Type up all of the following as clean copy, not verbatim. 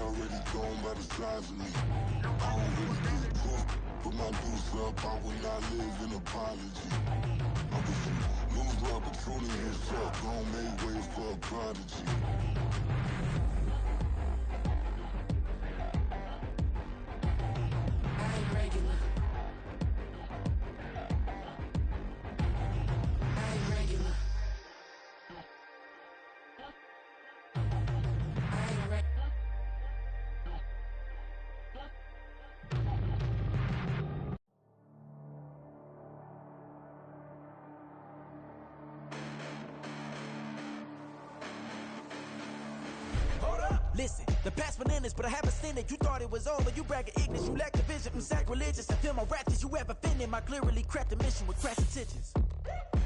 already gone by the size of me. I don't really give a fuck. Put my deuce up, I will not live in apology. I'm just lose the opportunity and fuck. Gon' make way for a prodigy. Listen, the past bananas, but I haven't seen it. You thought it was over, you bragging ignorance, you lack the vision. I'm sacrilegious, I feel my wrath as you ever offended. My clearly crafted mission with crass intentions.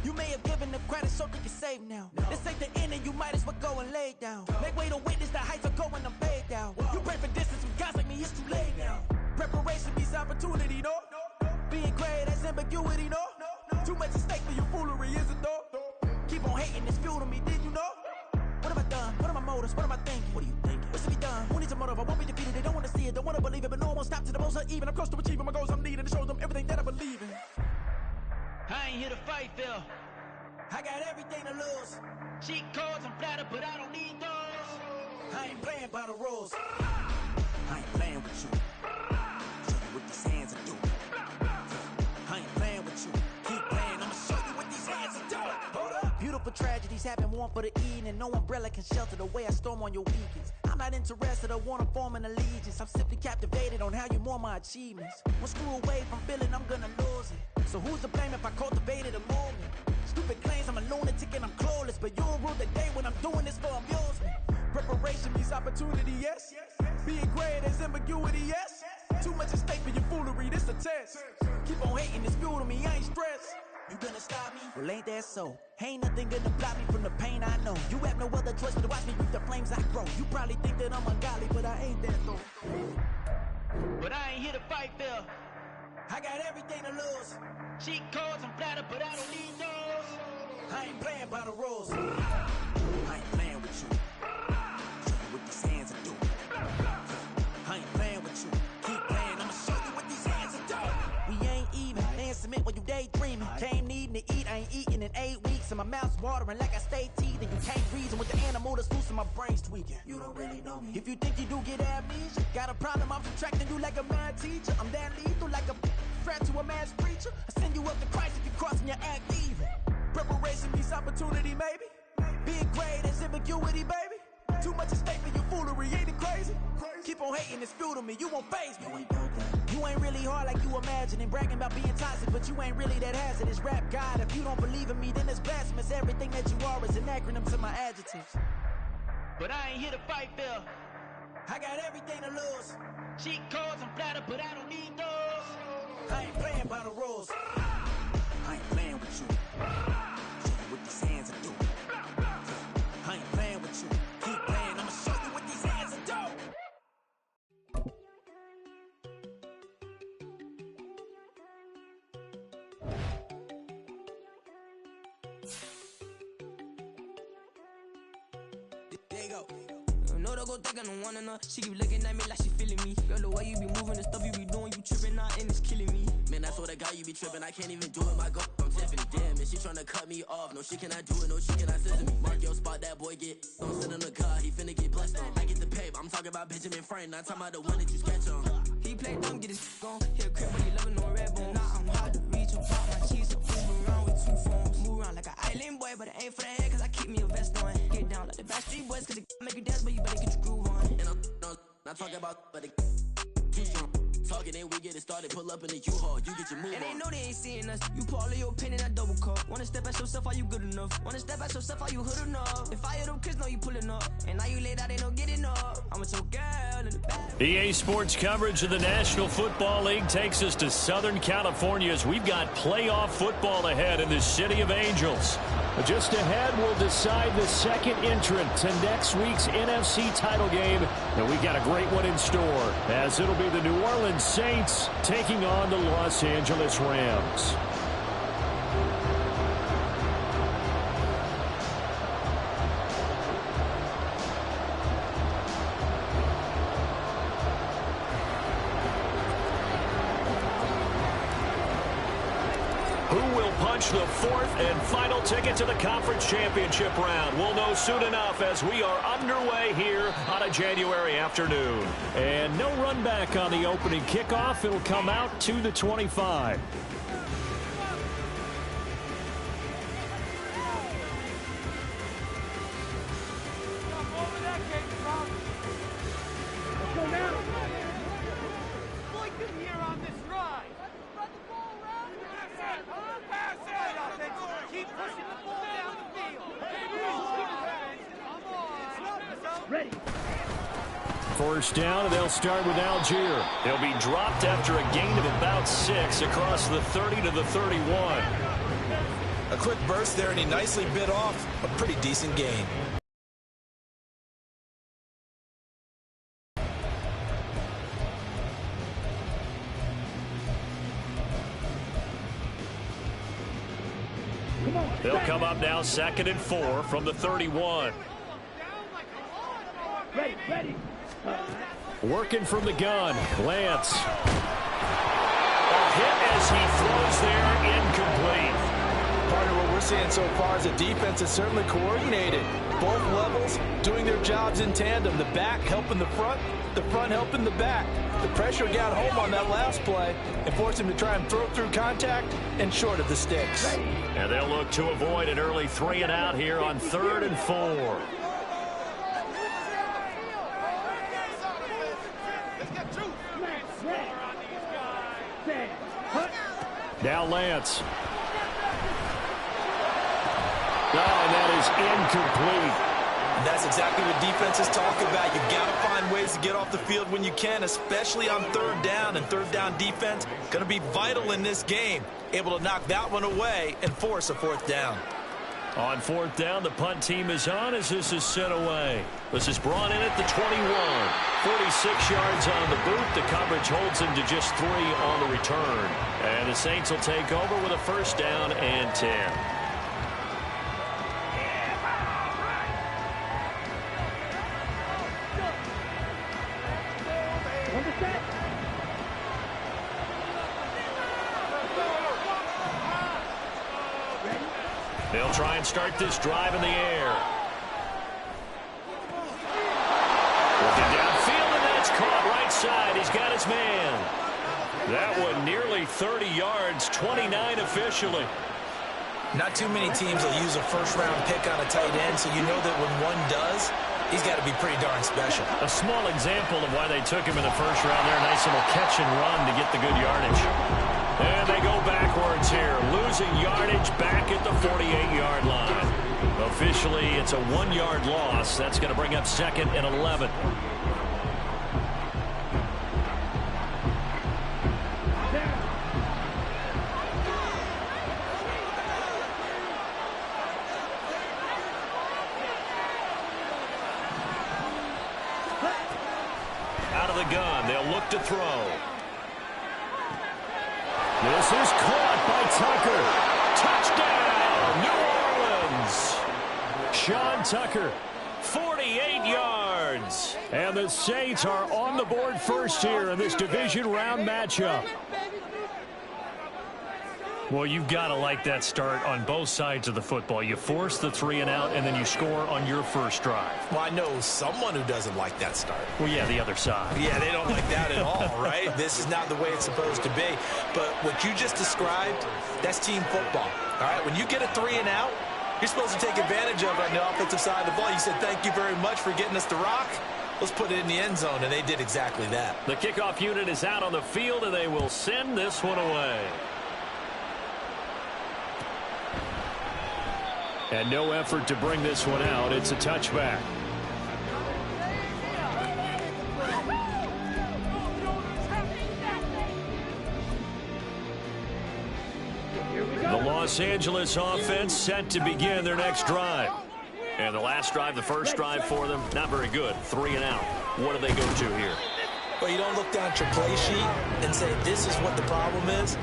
You may have given the credit so they can save now. This ain't the end and you might as well go and lay down. Make way to witness the heights of going, I'm paid down. You pray for distance with guys like me, it's too late now. Preparation means opportunity, no? Being great, that's ambiguity, no? Too much at stake for your foolery, is it though? Keep on hating, it's fuel to me, did you know? What have I done? What are my motives? What am I thinking? What are you thinking? What's to be done? Who needs a motive? I won't be defeated. They don't want to see it, don't want to believe it, but no one won't stop to the most even. I'm close to achieving my goals. I'm needing to show them everything that I believe in. I ain't here to fight, Phil. I got everything to lose. Cheat codes, I'm flattered, but I don't need those. I ain't playing by the rules. I ain't playing with you. Show you what these hands are doing. I ain't playing with you. Keep playing, I'ma show you what these hands are doing. Hold up. Beautiful tragedies happen, one for the eating, and no umbrella can shelter the way I storm on your weekends. I'm not interested, I wanna form an allegiance. I'm simply captivated on how you mourn my achievements. One screw away from feeling I'm gonna lose it. So who's to blame if I cultivated a movement? Stupid claims I'm a lunatic and I'm clueless, but you'll rule the day when I'm doing this for amusement. Preparation means opportunity, yes. Being great as ambiguity, yes. Too much at stake for your foolery, this a test. Keep on hating, it's fuel to me, I ain't stressed. You gonna stop me? Well, ain't that so? Ain't nothing gonna block me from the pain I know. You have no other choice but to watch me reap the flames I grow. You probably think that I'm ungodly, but I ain't that though. But I ain't here to fight, Phil. I got everything to lose. Cheat codes, I'm flattered, but I don't need those. I ain't playing by the rules. I ain't playing with you. Show you what these hands are doing. I ain't playing with you. Keep playing, I'ma show you what these hands are doing. We ain't even. They ain't submit when you daydreaming. Came needing to eat, I ain't eating in 8 weeks. And my mouth's watering like I stay teething. You can't reason with the animal that's loose and my brain's tweaking. You don't really know me. If you think you do get amnesia, got a problem, I'm subtracting you like a mad teacher. I'm that lethal like a threat to a mass preacher. I send you up to Christ if you crossing your act evil. Preparation means opportunity, maybe. Being great is ambiguity, baby. Too much at stake for your foolery, ain't it crazy? Keep on hating, it's fuel to me, you won't faze me. You ain't really hard like you imagine and bragging about being toxic, but you ain't really that hazardous. Rap God, if you don't believe in me, then it's blasphemous. Everything that you are is an acronym to my adjectives. But I ain't here to fight, Phil. I got everything to lose. Cheat codes, I'm flattered, but I don't need those. I ain't playing by the rules. I ain't playing with you. Show you what these hands are doing. I ain't playing with you. Keep playing, I'ma show you what these hands are doing. There you go. No, don't go think I don't wanna know. She keep looking at me like she feeling me. Girl, the way you be moving, the stuff you be doing, you tripping out and it's killing me. Man, I swear to God, you be tripping. I can't even do it. My girl, I'm Tiffany. Damn, and she tryna cut me off. No, she cannot do it. No, she cannot scissor me. Mark your spot, that boy get. Don't sit in the car, he finna get blessed on. I get the paper. I'm talking about Benjamin Franklin. Not talking about the one that you sketch on. He play dumb, get his gone. He'll crib, but he loving no red bone. Nah, I'm hard to reach. I'm pop my cheese up. Move around with 2 phones. Move around like an island boy, but it ain't for the head, cause I keep me a vest on. Get down like the Backstreet Boys, cause it make you dance, but you better get your groove on. And I'm not talking about, but too strong. Talking and we get it started, pull up in the U-Haul, you get your move And they on. know they ain't seeing us. You pull all of your pen in that double cup. Wanna step at yourself, are you good enough? Wanna step at yourself, are you hood enough? If I hear them kids know you pulling up, and now you laid out, they don't get enough. I'm with your girl in the back. EA Sports coverage of the National Football League takes us to Southern California as we've got playoff football ahead in the City of Angels. Just ahead, we'll decide the second entrant to next week's NFC title game. And we've got a great one in store, as it'll be the New Orleans Saints taking on the Los Angeles Rams. Who will punch the fourth and final ticket to the conference championship round? We'll know soon enough as we are underway here on a January afternoon. And no run back on the opening kickoff. It'll come out to the 25. First down, and they'll start with Algier. He'll be dropped after a gain of about 6 across the 30 to the 31. A quick burst there, and he nicely bit off a pretty decent gain. They'll come up now 2nd and 4 from the 31. Ready. Working from the gun, Lance. A hit as he throws there, incomplete. Part of what we're seeing so far is the defense is certainly coordinated. Both levels doing their jobs in tandem. The back helping the front helping the back. The pressure got home on that last play and forced him to try and throw through contact and short of the sticks. And they'll look to avoid an early 3 and out here on 3rd and 4. Now Lance. And that is incomplete. And that's exactly what defenses talk about. You've got to find ways to get off the field when you can, especially on 3rd down. And 3rd down defense going to be vital in this game. Able to knock that one away and force a 4th down. On 4th down, the punt team is on as this is sent away. This is brought in at the 21. 46 yards on the boot. The coverage holds him to just 3 on the return. And the Saints will take over with a 1st down and 10. They'll try and start this drive in the air. Looking downfield, and that's caught right side. He's got his man. That one nearly 30 yards, 29 officially. Not too many teams will use a first-round pick on a tight end, so you know that when one does, he's got to be pretty darn special. A small example of why they took him in the first round there. Nice little catch and run to get the good yardage. And they go backwards here, losing yardage back at the 48-yard line. Officially, it's a 1-yard loss. That's going to bring up 2nd and 11. Out of the gun, they'll look to throw. This is caught by Tucker. Touchdown, New Orleans. Sean Tucker, 48 yards. And the Saints are on the board first here in this division round matchup. Well, you've got to like that start on both sides of the football. You force the 3 and out, and then you score on your first drive. Well, I know someone who doesn't like that start. Well, yeah, the other side. Yeah, they don't like that at all, right? This is not the way it's supposed to be. But what you just described, that's team football, all right? When you get a 3 and out, you're supposed to take advantage of it on the offensive side of the ball. You said, thank you very much for getting us the rock. Let's put it in the end zone, and they did exactly that. The kickoff unit is out on the field, and they will send this one away. And no effort to bring this one out. It's a touchback. The Los Angeles offense set to begin their next drive. And the last drive, the first drive for them, not very good. 3 and out. What do they go to here? Well, you don't look down at your play sheet and say, this is what the problem is.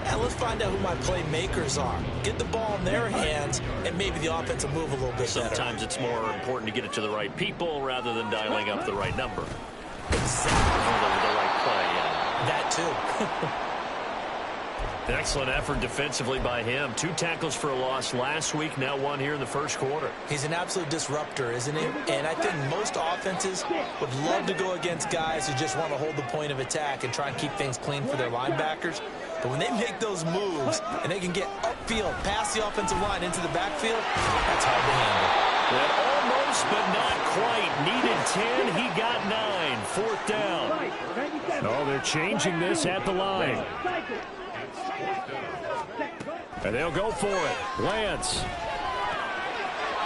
Now let's find out who my playmakers are. Get the ball in their hands, and maybe the offense will move a little bit better. Sometimes it's more important to get it to the right people rather than dialing up the right number. Exactly. The right play, yeah. That too. Excellent effort defensively by him. 2 tackles for a loss last week, now 1 here in the first quarter. He's an absolute disruptor, isn't he? And I think most offenses would love to go against guys who just want to hold the point of attack and try and keep things clean for their linebackers. But when they make those moves and they can get upfield, past the offensive line into the backfield, that's hard to handle. And almost, but not quite. Needed 10, he got 9. 4th down. Oh, they're changing this at the line. And they'll go for it. Lance.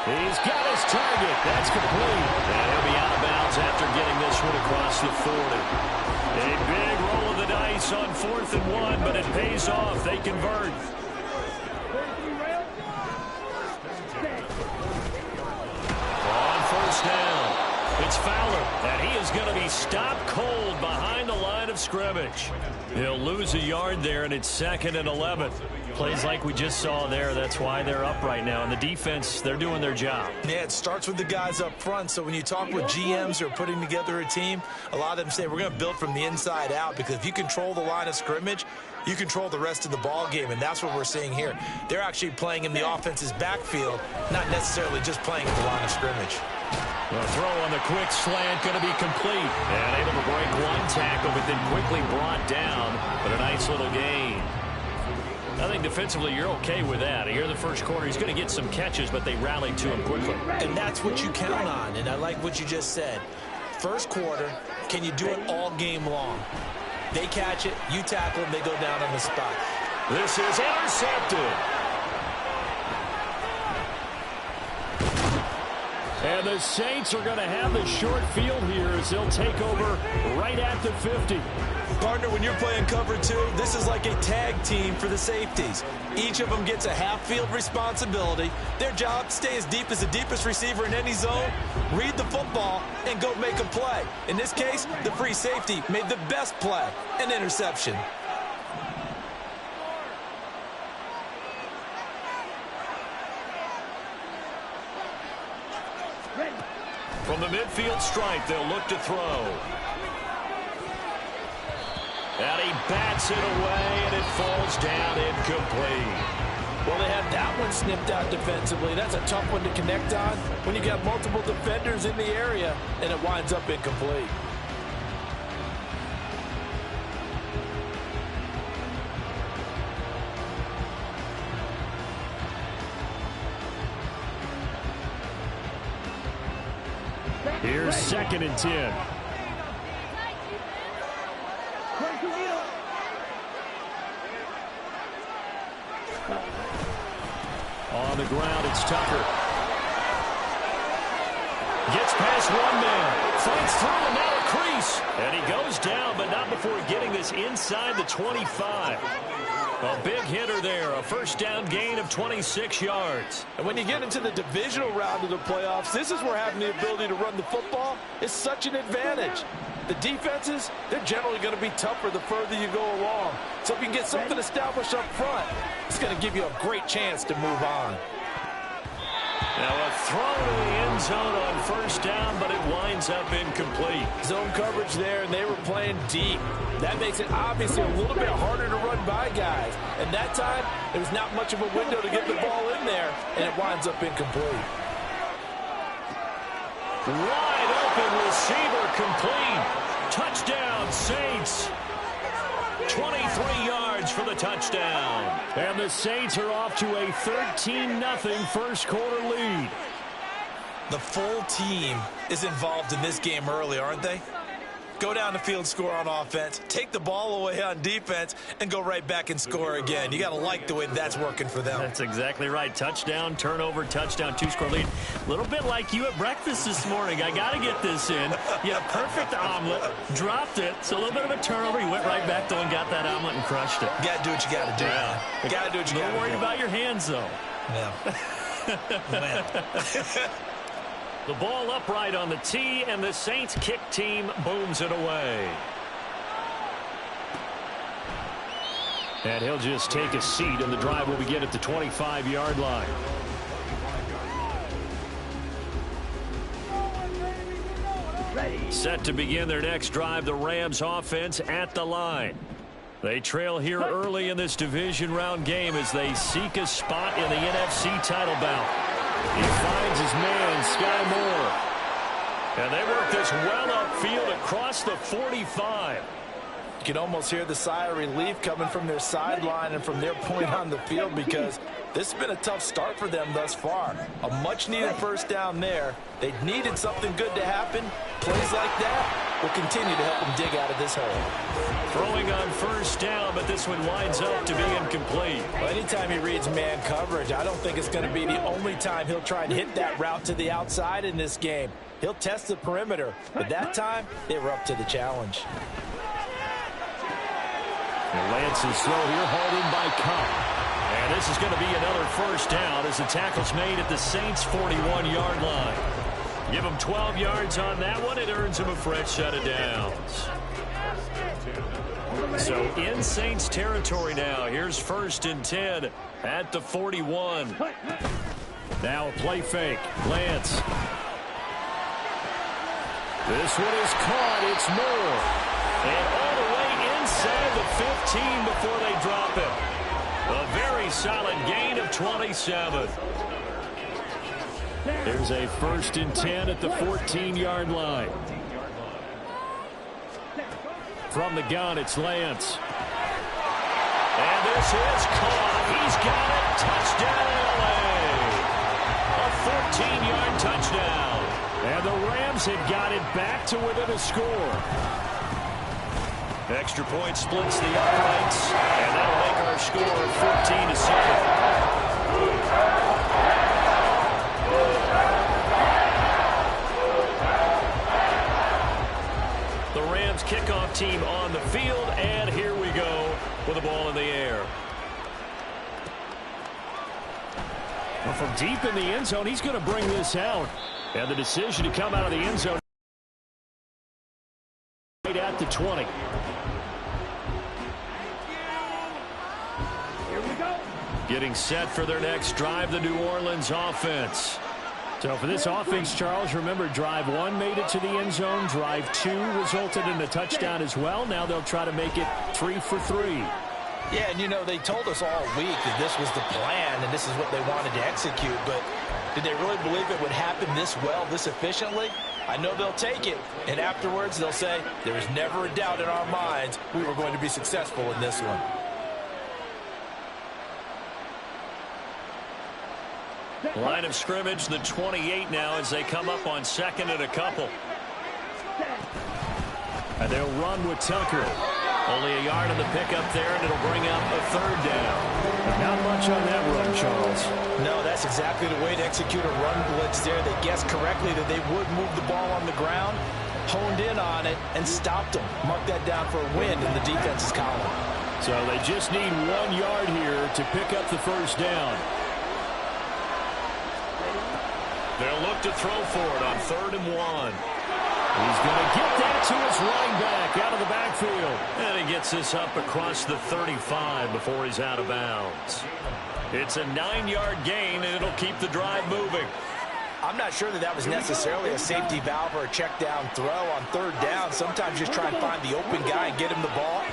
He's got his target. That's complete. And he'll be out of bounds after getting this one across the 40. A big roll of the dice on 4th and 1, but it pays off. They convert. On 1st down, it's Fowler, and he is going to be stopped cold behind the line of scrimmage. He'll lose a yard there, and it's 2nd and 11. Plays like we just saw there. That's why they're up right now. And the defense, they're doing their job. Yeah, it starts with the guys up front. So when you talk with GMs who are putting together a team, a lot of them say we're going to build from the inside out, because if you control the line of scrimmage, you control the rest of the ball game, and that's what we're seeing here. They're actually playing in the offense's backfield, not necessarily just playing at the line of scrimmage. The throw on the quick slant going to be complete. And able to break 1 tackle, but then quickly brought down. But a nice little gain. I think defensively you're okay with that. Here in the first quarter, he's going to get some catches, but they rallied to him quickly. And that's what you count on, and I like what you just said. First quarter, can you do it all game long? They catch it, you tackle them, they go down on the spot. This is intercepted. And the Saints are going to have the short field here as they'll take over right at the 50. Partner, when you're playing cover 2, this is like a tag team for the safeties. Each of them gets a half-field responsibility. Their job, stay as deep as the deepest receiver in any zone, read the football, and go make a play. In this case, the free safety made the best play, an interception. From the midfield stripe, they'll look to throw. And he bats it away, and it falls down incomplete. Well, they had that one snipped out defensively. That's a tough one to connect on when you got multiple defenders in the area, and it winds up incomplete. Here's 2nd and 10. On the ground, it's Tucker. Gets past 1 man. Fights through, and now a crease. And he goes down, but not before getting this inside the 25. A big hitter there. A first down gain of 26 yards. And when you get into the divisional round of the playoffs, this is where having the ability to run the football is such an advantage. The defenses, they're generally going to be tougher the further you go along. So if you can get something established up front, it's going to give you a great chance to move on. Now a throw to the end zone on first down, but it winds up incomplete. Zone coverage there, and they were playing deep. That makes it obviously a little bit harder to run by guys. And that time, there was not much of a window to get the ball in there, and it winds up incomplete. Wide open receiver complete. Touchdown, Saints. 23 yards for the touchdown. And the Saints are off to a 13-0 first quarter lead. The full team is involved in this game early, aren't they? Go down the field, score on offense, take the ball away on defense, and go right back and score again. You got to like the way that's working for them. That's exactly right. Touchdown, turnover, touchdown, 2-score lead. A little bit like you at breakfast this morning. I got to get this in. You had a perfect omelet, dropped it, so a little bit of a turnover. You went right back, though, and got that omelet and crushed it. You got to do what you got to do. Yeah. You got to do what you got to do. A little worried about your hands, though. Yeah. The ball upright on the tee, and the Saints kick team booms it away. And he'll just take a seat, and the drive will begin at the 25-yard line. Set to begin their next drive, the Rams offense at the line. They trail here early in this division round game as they seek a spot in the NFC title bout. He finds his man, Sky Moore. And they work this well upfield across the 45. You can almost hear the sigh of relief coming from their sideline and from their point on the field, because this has been a tough start for them thus far. A much-needed first down there. They needed something good to happen. Plays like that will continue to help them dig out of this hole. Throwing on first down, but this one winds up to be incomplete. Well, anytime he reads man coverage, I don't think it's going to be the only time he'll try and hit that route to the outside in this game. He'll test the perimeter, but that time they were up to the challenge. Lance's throw here hauled in by Cup. And this is going to be another first down as the tackle's made at the Saints' 41-yard line. Give him 12 yards on that one. It earns him a fresh set of downs. So in Saints territory now. Here's 1st and 10 at the 41. Now a play fake. Lance. This one is caught. It's Moore. And all the way inside the 15 before they drop it. A very solid gain of 27. There's a 1st and 10 at the 14-yard line. From the gun, it's Lance. And this is caught. He's got it. Touchdown, LA. A 14-yard touchdown. And the Rams have got it back to within a score. Extra point splits the uprights, and that'll make our score 14-7. The Rams kickoff team on the field, and here we go with the ball in the air. Well, from deep in the end zone, he's going to bring this out. And the decision to come out of the end zone right at the 20. Getting set for their next drive, the New Orleans offense. So for this offense, Charles, remember, drive 1 made it to the end zone. Drive 2 resulted in a touchdown as well. Now they'll try to make it 3 for 3. Yeah, and you know, they told us all week that this was the plan and this is what they wanted to execute, but did they really believe it would happen this well, this efficiently? I know they'll take it, and afterwards they'll say, there was never a doubt in our minds we were going to be successful in this one. Line of scrimmage, the 28 now as they come up on 2nd and a couple. And they'll run with Tucker. Only a yard on the pickup there, and it'll bring up a 3rd down. Not much on that run, Charles. No, that's exactly the way to execute a run blitz there. They guessed correctly that they would move the ball on the ground, honed in on it, and stopped them. Mark that down for a win in the defense's column. So they just need 1 yard here to pick up the first down. They'll look to throw for it on 3rd and 1. He's going to get that to his running back out of the backfield. And he gets this up across the 35 before he's out of bounds. It's a 9-yard gain, and it'll keep the drive moving. I'm not sure that that was necessarily a safety valve or a check down throw on 3rd down. Sometimes just try and find the open guy and get him the ball.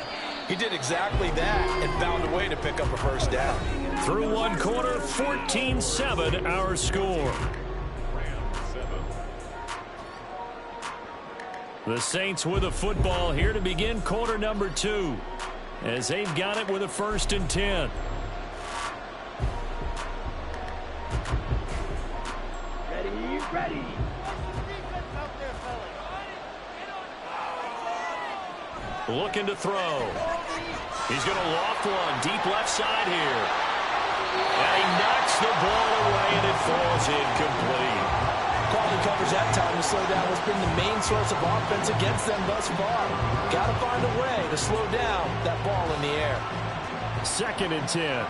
He did exactly that and found a way to pick up a first down. Through 1 quarter, 14-7 our score. The Saints with a football here to begin quarter number 2 as they've got it with a 1st and 10. Ready. Looking to throw. He's going to loft one deep left side here. And he knocks the ball away, and it falls incomplete. Quality coverage that time to slow down has been the main source of offense against them thus far. Got to find a way to slow down that ball in the air. 2nd and 10.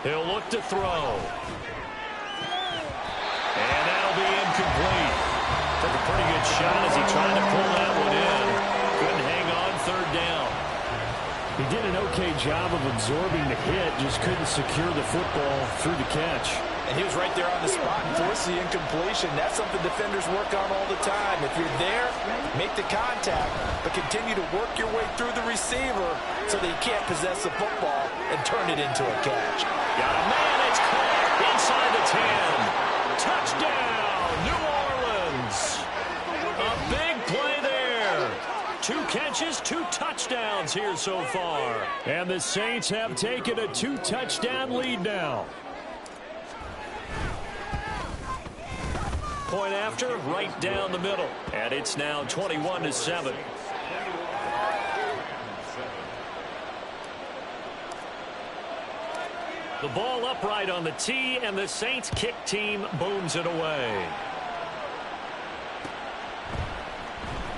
He'll look to throw. And that'll be incomplete. Took a pretty good shot as he tried to pull that one in. Couldn't hang on 3rd down. He did an okay job of absorbing the hit, just couldn't secure the football through the catch. And he was right there on the spot and forced the incompletion. That's something defenders work on all the time. If you're there, make the contact, but continue to work your way through the receiver so that he can't possess the football and turn it into a catch. Got a man, it's caught inside the 10. Touchdown, New Orleans. A big play there. 2 catches, 2 touchdowns here so far. And the Saints have taken a 2-touchdown lead now. Point after, right down the middle. And it's now 21-7. The ball upright on the tee, and the Saints kick team booms it away.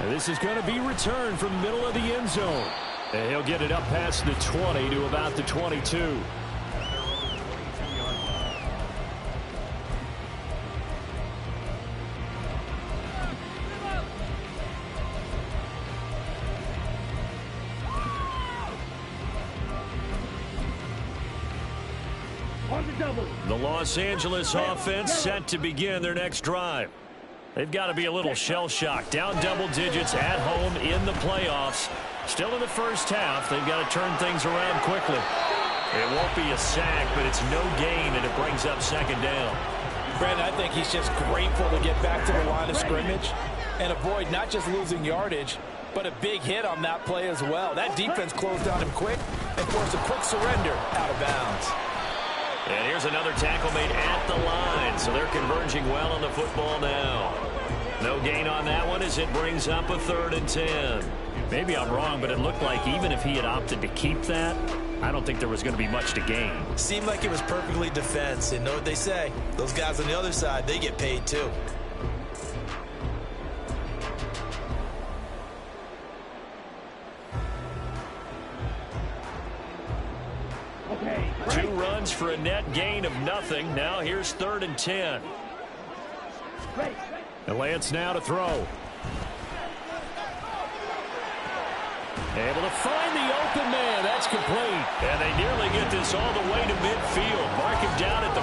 And this is going to be returned from the middle of the end zone. And he'll get it up past the 20 to about the 22. The Los Angeles offense set to begin their next drive. They've got to be a little shell-shocked. Down double digits at home in the playoffs. Still in the first half. They've got to turn things around quickly. It won't be a sack, but it's no gain, and it brings up second down. Brandon, I think he's just grateful to get back to the line of scrimmage and avoid not just losing yardage, but a big hit on that play as well. That defense closed on him quick and forced a quick surrender out of bounds. And here's another tackle made at the line, so they're converging well on the football now. No gain on that one as it brings up a 3rd and 10. Maybe I'm wrong, but it looked like even if he had opted to keep that, I don't think there was going to be much to gain. Seemed like it was perfectly defense, and know what they say. Those guys on the other side, they get paid too. Two runs for a net gain of nothing. Now here's 3rd and 10. And Lance now to throw. Able to find the open man. That's complete. And they nearly get this all the way to midfield. Mark him down at the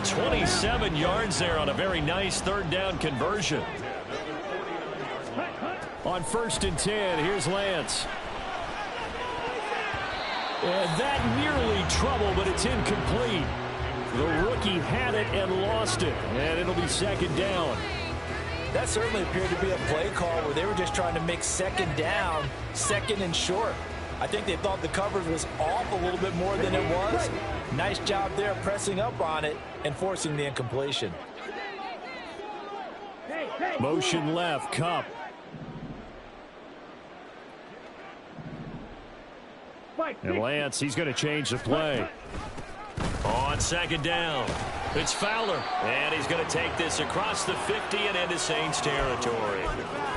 49. 27 yards there on a very nice 3rd down conversion. On 1st and 10, here's Lance. And that nearly trouble, but it's incomplete. The rookie had it and lost it, and it'll be 2nd down. That certainly appeared to be a play call where they were just trying to make 2nd down, 2nd and short. I think they thought the coverage was off a little bit more than it was. Nice job there pressing up on it and forcing the incompletion. Motion left, Kupp. And Lance, he's going to change the play. On 2nd down, it's Fowler. And he's going to take this across the 50 and into Saints territory.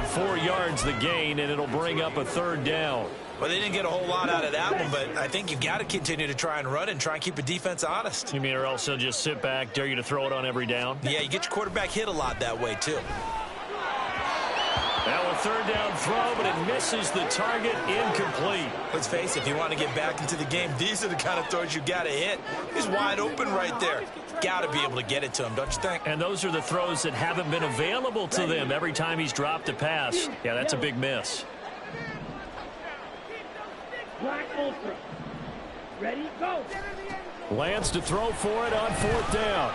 4 yards the gain, and it'll bring up a 3rd down. Well, they didn't get a whole lot out of that one, but I think you've got to continue to try and run and try and keep the defense honest. You mean or else they'll just sit back, dare you to throw it on every down? Yeah, you get your quarterback hit a lot that way, too. Now a 3rd down throw, but it misses the target, incomplete. Let's face it, if you want to get back into the game, these are the kind of throws you got to hit. He's wide open right there. Got to be able to get it to him, don't you think? And those are the throws that haven't been available to them every time he's dropped a pass. Yeah, that's a big miss. Black Ultra. Ready, go. Lance to throw for it on 4th down.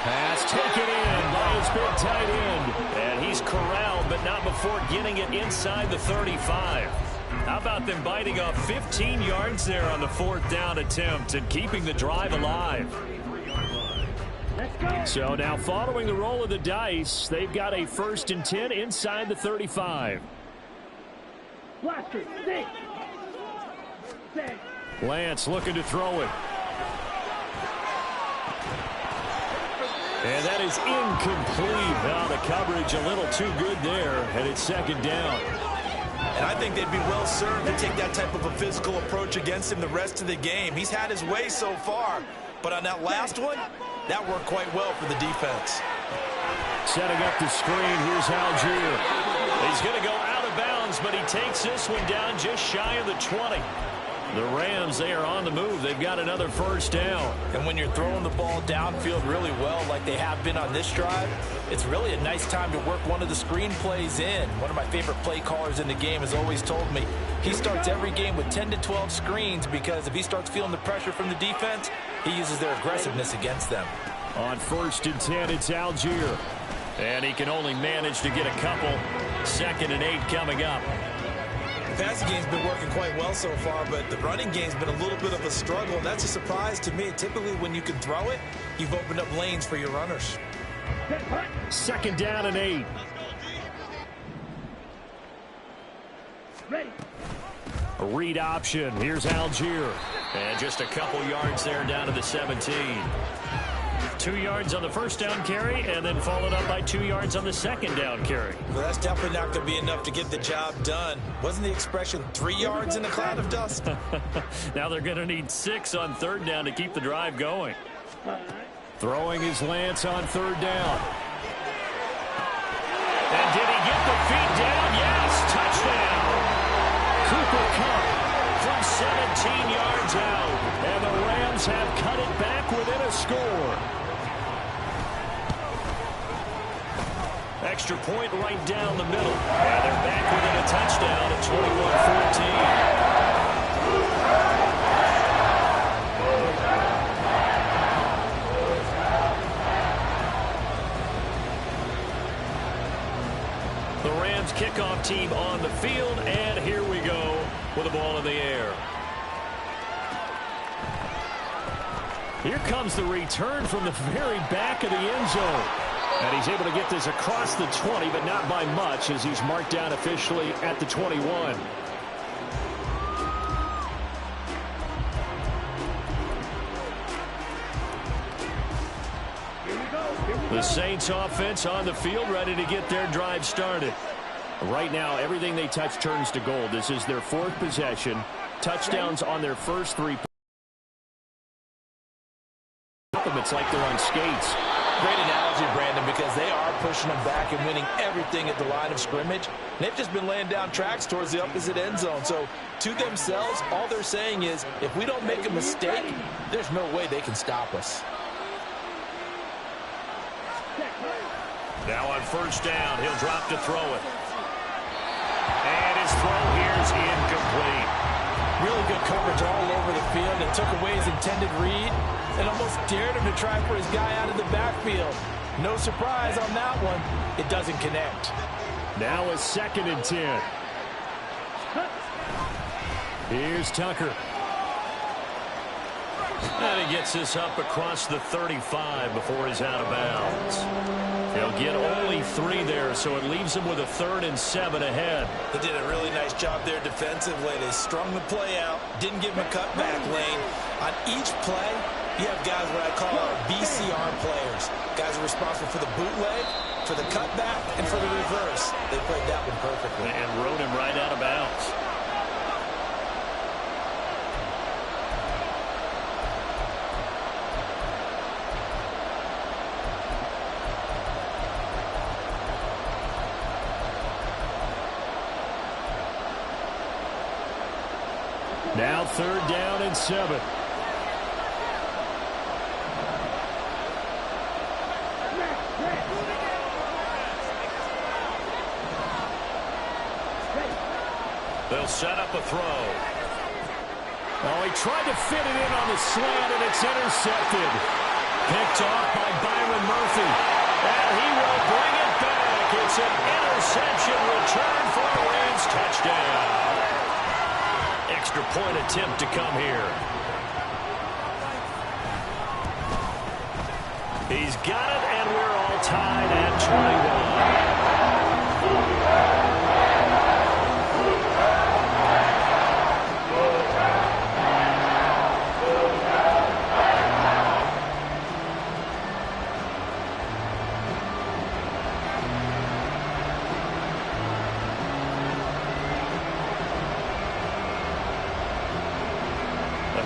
Pass taken in by his big tight end. And he's corralled, but not before getting it inside the 35. How about them biting off 15 yards there on the 4th down attempt and keeping the drive alive? So now following the roll of the dice, they've got a 1st and 10 inside the 35. Blaster, six. Lance looking to throw it. And that is incomplete. Now the coverage a little too good there, and it's 2nd down. And I think they'd be well served to take that type of a physical approach against him the rest of the game. He's had his way so far, but on that last one, that worked quite well for the defense. Setting up the screen, here's Algier. He's going to go out of bounds, but he takes this one down just shy of the 20. The Rams, they are on the move. They've got another first down. And when you're throwing the ball downfield really well like they have been on this drive, it's really a nice time to work one of the screen plays in. One of my favorite play callers in the game has always told me he starts every game with 10 to 12 screens because if he starts feeling the pressure from the defense, he uses their aggressiveness against them. On 1st and 10, it's Algier. And he can only manage to get a couple. 2nd and 8 coming up. The passing game's been working quite well so far, but the running game's been a little bit of a struggle, and that's a surprise to me. Typically, when you can throw it, you've opened up lanes for your runners. 2nd down and 8. A read option. Here's Algier. And just a couple yards there down to the 17. 2 yards on the first down carry, and then followed up by 2 yards on the 2nd down carry. Well, that's definitely not going to be enough to get the job done. Wasn't the expression 3 yards in a cloud of dust? Now they're going to need 6 on 3rd down to keep the drive going. Throwing is Lance on 3rd down. And did he get the feet down? Yes, touchdown. Cooper Kupp from 17 yards out. And the Rams have cut it back within a score. Extra point right down the middle. And they're back within a touchdown at 21-14. The Rams kickoff team on the field, and here we go with the ball in the air. Here comes the return from the very back of the end zone. And he's able to get this across the 20, but not by much as he's marked down officially at the 21. The Saints offense on the field ready to get their drive started. Right now, everything they touch turns to gold. This is their 4th possession. Touchdowns on their first 3. It's like they're on skates. Great analogy, Brandon, because they are pushing them back and winning everything at the line of scrimmage. They've just been laying down tracks towards the opposite end zone. So to themselves, all they're saying is, if we don't make a mistake, there's no way they can stop us. Now on 1st down, he'll drop to throw it. And his throw here is incomplete. Really good coverage all over the field. It took away his intended read and almost dared him to try for his guy out of the backfield. No surprise on that one. It doesn't connect. Now a 2nd and 10. Here's Tucker. And he gets this up across the 35 before he's out of bounds. He'll get only 3 there, so it leaves him with a 3rd and 7 ahead. They did a really nice job there defensively. They strung the play out, didn't give him a cutback lane. On each play, you have guys what I call our BCR players. Guys are responsible for the bootleg, for the cutback, and for the reverse. They played that one perfectly. And rode him right out of bounds. Now 3rd down and 7. They'll set up a throw. Oh, he tried to fit it in on the slant, and it's intercepted. Picked off by Byron Murphy. And he will bring it back. It's an interception return for a Rams touchdown. Extra point attempt to come here. He's got it, and we're all tied at 21.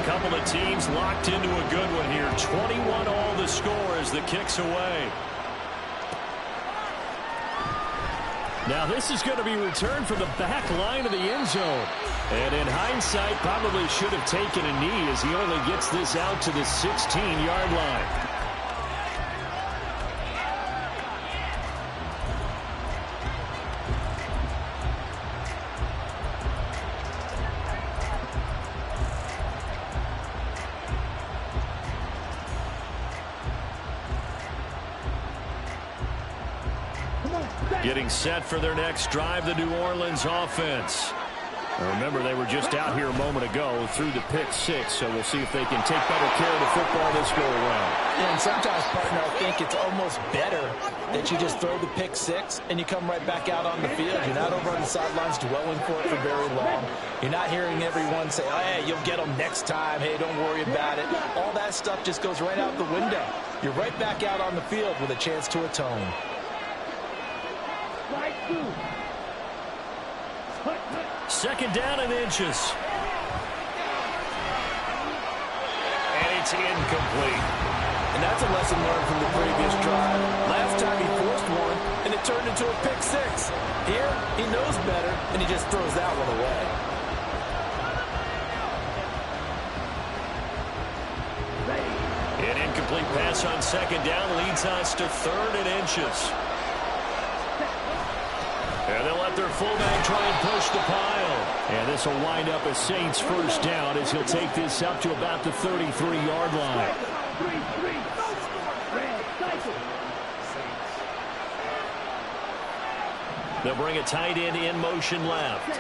Couple of teams locked into a good one here. 21 all the score as the kick's away. Now this is going to be returned from the back line of the end zone. And in hindsight, probably should have taken a knee as he only gets this out to the 16-yard line. Getting set for their next drive, the New Orleans offense. Remember, they were just out here a moment ago through the pick six, so we'll see if they can take better care of the football this go-around. And sometimes, partner, I think it's almost better that you just throw the pick six and you come right back out on the field. You're not over on the sidelines dwelling for it for very long. You're not hearing everyone say, oh, hey, you'll get them next time. Hey, don't worry about it. All that stuff just goes right out the window. You're right back out on the field with a chance to atone. Second down and inches. And it's incomplete. And that's a lesson learned from the previous drive. Last time he forced one, and it turned into a pick six. Here, he knows better, and he just throws that one away. An incomplete pass on second down leads us to third and inches. And they'll let their fullback try and push the pile. And this will wind up a Saints first down as he'll take this up to about the 33-yard line. They'll bring a tight end in motion left.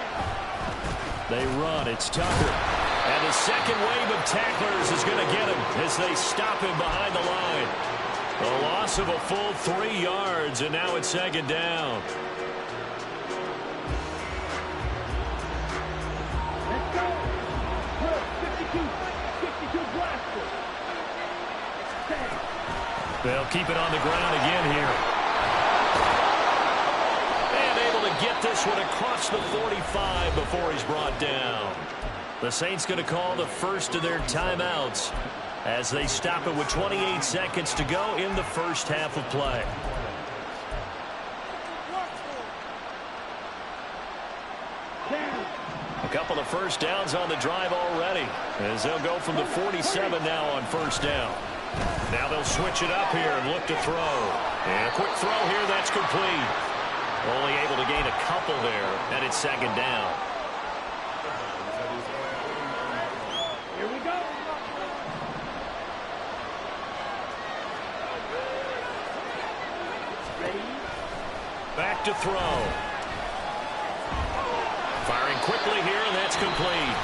They run. It's Tucker. And the second wave of tacklers is going to get him as they stop him behind the line. A loss of a full 3 yards, and now it's second down. They'll keep it on the ground again here. And able to get this one across the 45 before he's brought down. The Saints going to call the first of their timeouts as they stop it with 28 seconds to go in the first half of play. A couple of first downs on the drive already as they'll go from the 47 now on first down. Now they'll switch it up here and look to throw. And a quick throw here, that's complete. Only able to gain a couple there, and it's second down. Here we go. Ready? Back to throw. Firing quickly here, and that's complete.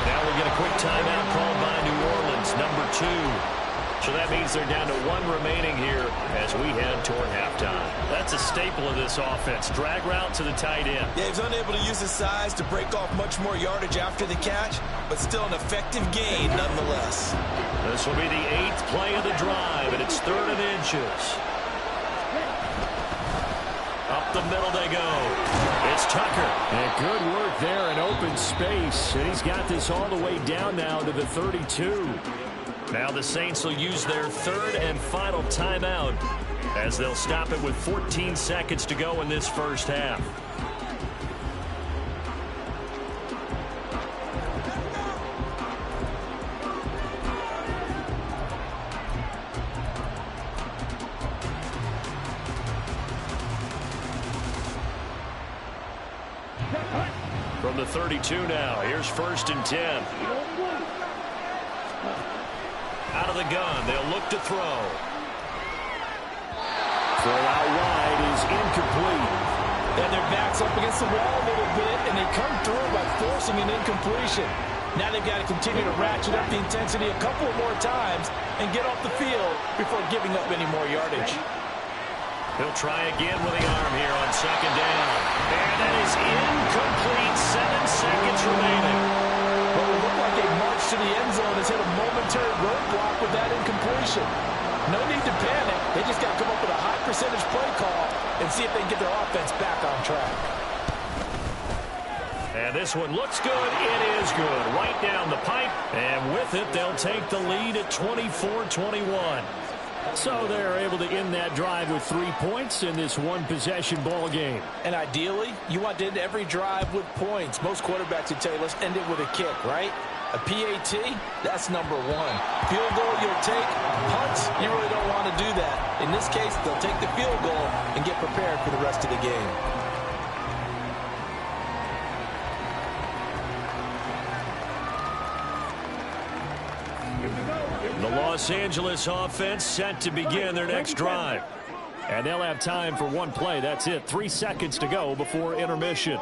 Now we'll get a quick timeout called by New Orleans, number 2. So that means they're down to 1 remaining here as we head toward halftime. That's a staple of this offense. Drag route to the tight end. Yeah, he's unable to use his size to break off much more yardage after the catch, but still an effective gain nonetheless. This will be the 8th play of the drive, and it's third and inches. Up the middle they go. It's Tucker. And good work there in open space. And he's got this all the way down now to the 32. Now the Saints will use their third and final timeout as they'll stop it with 14 seconds to go in this first half. From the 32 now, here's first and 10. Out of the gun, they'll look to throw. Throw out wide is incomplete. And their back's up against the wall a little bit, and they come through by forcing an incompletion. Now they've got to continue to ratchet up the intensity a couple more times and get off the field before giving up any more yardage. He'll try again with the arm here on second down. And that is incomplete. 7 seconds remaining. But it looked like a march to the end zone has hit a momentary roadblock with that incompletion. No need to panic. They just got to come up with a high percentage play call and see if they can get their offense back on track. And this one looks good. It is good. Right down the pipe. And with it, they'll take the lead at 24-21. So they're able to end that drive with 3 points in this one-possession ball game. And ideally, you want to end every drive with points. Most quarterbacks would tell you, let's end it with a kick, right? A PAT, that's number one. Field goal, you'll take. Punts, you really don't want to do that. In this case, they'll take the field goal and get prepared for the rest of the game. The Los Angeles offense set to begin their next drive. And they'll have time for one play. That's it. 3 seconds to go before intermission.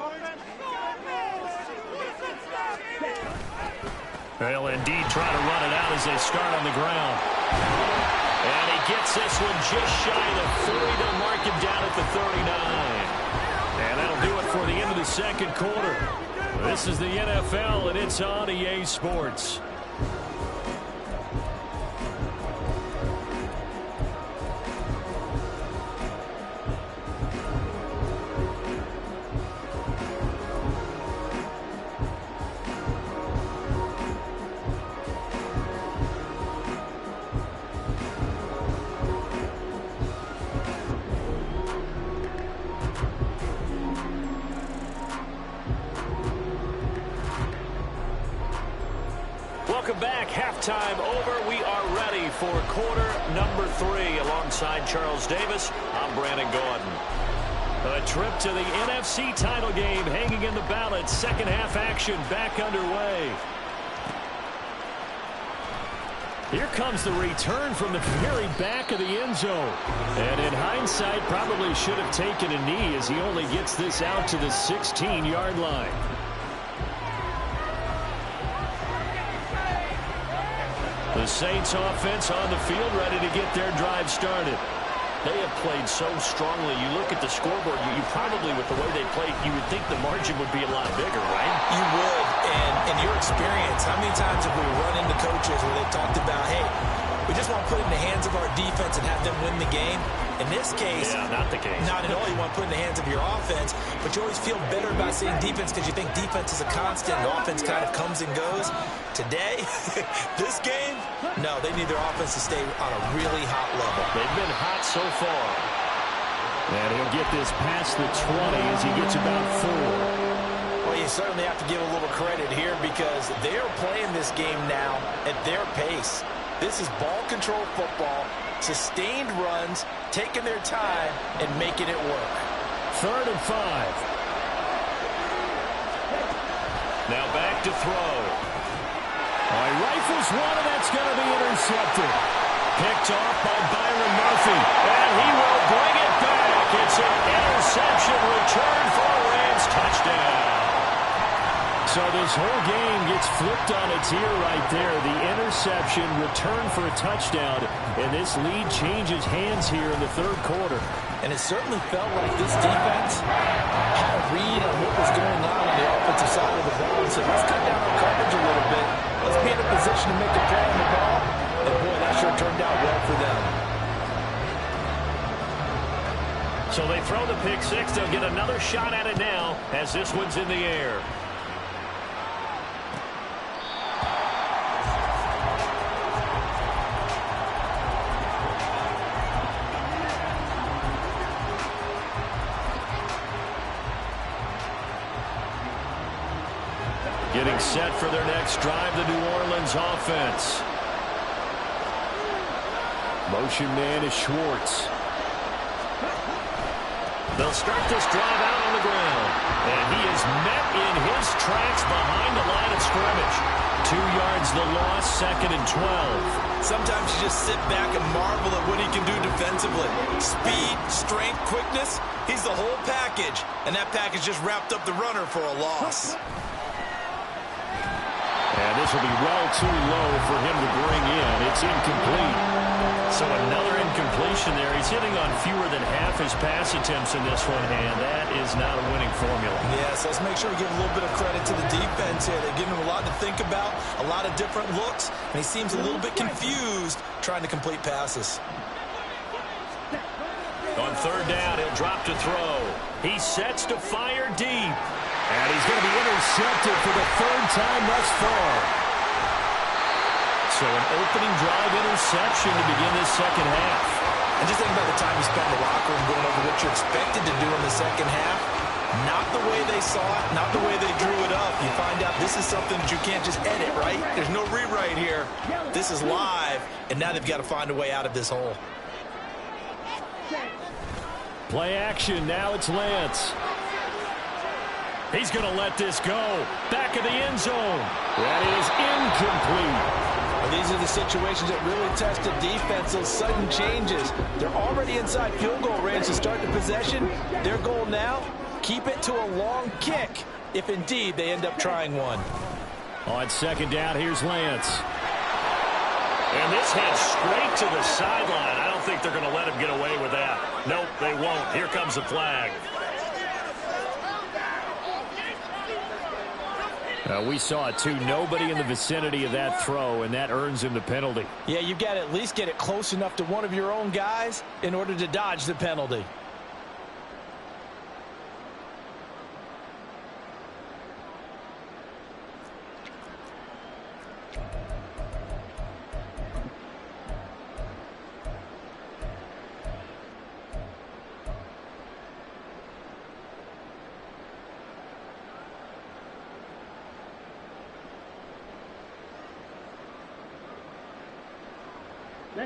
They'll indeed try to run it out as they start on the ground. And he gets this one just shy of the 40. They'll mark him down at the 39. And that'll do it for the end of the second quarter. This is the NFL, and it's on EA Sports. Welcome back. Halftime over. We are ready for quarter number 3. Alongside Charles Davis, I'm Brandon Gaudin. A trip to the NFC title game hanging in the balance. Second half action back underway. Here comes the return from the very back of the end zone. And in hindsight, probably should have taken a knee as he only gets this out to the 16-yard line. The Saints offense on the field ready to get their drive started. They have played so strongly. You look at the scoreboard, you probably, with the way they played, you would think the margin would be a lot bigger, right? You would. And in your experience, how many times have we run into coaches where they've talked about, hey, we just want to put it in the hands of our defense and have them win the game? In this case, yeah, not the case. Not at all. You want to put it in the hands of your offense, but you always feel better about seeing defense because you think defense is a constant and offense kind of comes and goes. Today, this game, no, they need their offense to stay on a really hot level. They've been hot so far. And he'll get this past the 20 as he gets about 4. Well, you certainly have to give a little credit here because they're playing this game now at their pace. This is ball control football, sustained runs, taking their time, and making it work. 3rd and 5. Now back to throw. He rifles one, and that's going to be intercepted. Picked off by Byron Murphy, and he will bring it back. It's an interception return for a Rams touchdown. So this whole game gets flipped on its ear right there. The interception, return for a touchdown, and this lead changes hands here in the 3rd quarter. And it certainly felt like this defense had a read on what was going on the offensive side of the ball and said, let's cut down our coverage a little bit. Let's be in a position to make a play on the ball. And boy, that sure turned out well for them. So they throw the pick 6. They'll get another shot at it now as this one's in the air. Getting set for their next drive, the New Orleans offense. Motion man is Schwartz. They'll start this drive out on the ground. And he is met in his tracks behind the line of scrimmage. 2 yards the loss, 2nd and 12. Sometimes you just sit back and marvel at what he can do defensively. Speed, strength, quickness, he's the whole package. And that package just wrapped up the runner for a loss. And this will be well too low for him to bring in. It's incomplete. So another incompletion there. He's hitting on fewer than half his pass attempts in this one, and that is not a winning formula. Yes, let's make sure we give a little bit of credit to the defense here. They're giving him a lot to think about, a lot of different looks, and he seems a little bit confused trying to complete passes. On 3rd down, he'll drop to throw. He sets to fire deep. And he's going to be intercepted for the 3rd time thus far. So an opening drive interception to begin this second half. And just think about the time you spent in the locker room going over what you're expected to do in the second half. Not the way they saw it, not the way they drew it up. You find out this is something that you can't just edit, right? There's no rewrite here. This is live, and now they've got to find a way out of this hole. Play action. Now it's Lance. He's going to let this go. Back of the end zone. That is incomplete. Well, these are the situations that really test a defense, those sudden changes. They're already inside field goal range to start the possession. Their goal now, keep it to a long kick, if indeed they end up trying one. On second down, here's Lance. And this heads straight to the sideline. I don't think they're going to let him get away with that. Nope, they won't. Here comes the flag. We saw it, too. Nobody in the vicinity of that throw, and that earns him the penalty. Yeah, you've got to at least get it close enough to one of your own guys in order to dodge the penalty.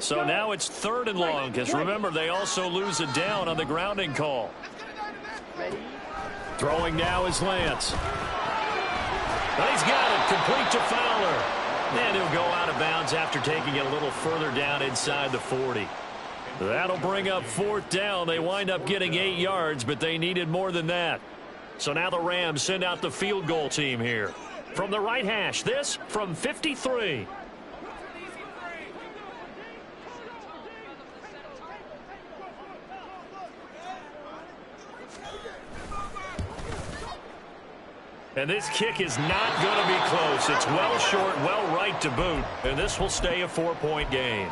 So now it's 3rd and long, because remember, they also lose a down on the grounding call. Throwing now is Lance. But he's got it, complete to Fowler. And he'll go out of bounds after taking it a little further down inside the 40. That'll bring up 4th down. They wind up getting 8 yards, but they needed more than that. So now the Rams send out the field goal team here. From the right hash, this from 53. And this kick is not going to be close. It's well short, well right to boot. And this will stay a 4-point game.